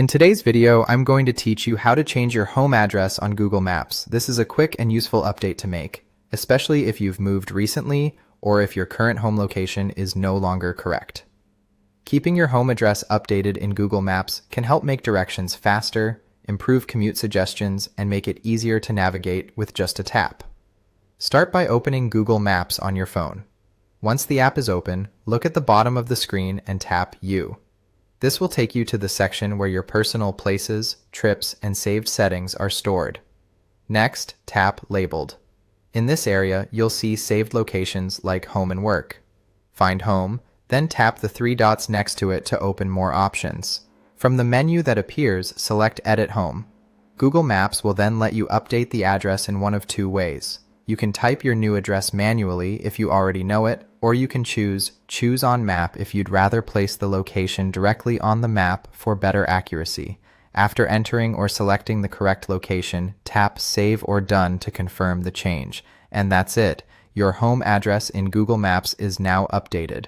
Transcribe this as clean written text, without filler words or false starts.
In today's video, I'm going to teach you how to change your home address on Google Maps. This is a quick and useful update to make, especially if you've moved recently or if your current home location is no longer correct. Keeping your home address updated in Google Maps can help make directions faster, improve commute suggestions, and make it easier to navigate with just a tap. Start by opening Google Maps on your phone. Once the app is open, look at the bottom of the screen and tap U. This will take you to the section where your personal places, trips, and saved settings are stored. Next, tap Labeled. In this area, you'll see saved locations like Home and Work. Find Home, then tap the three dots next to it to open more options. From the menu that appears, select Edit Home. Google Maps will then let you update the address in one of two ways. You can type your new address manually if you already know it, or you can choose on Map if you'd rather place the location directly on the map for better accuracy. After entering or selecting the correct location, tap Save or Done to confirm the change. And that's it. Your home address in Google Maps is now updated.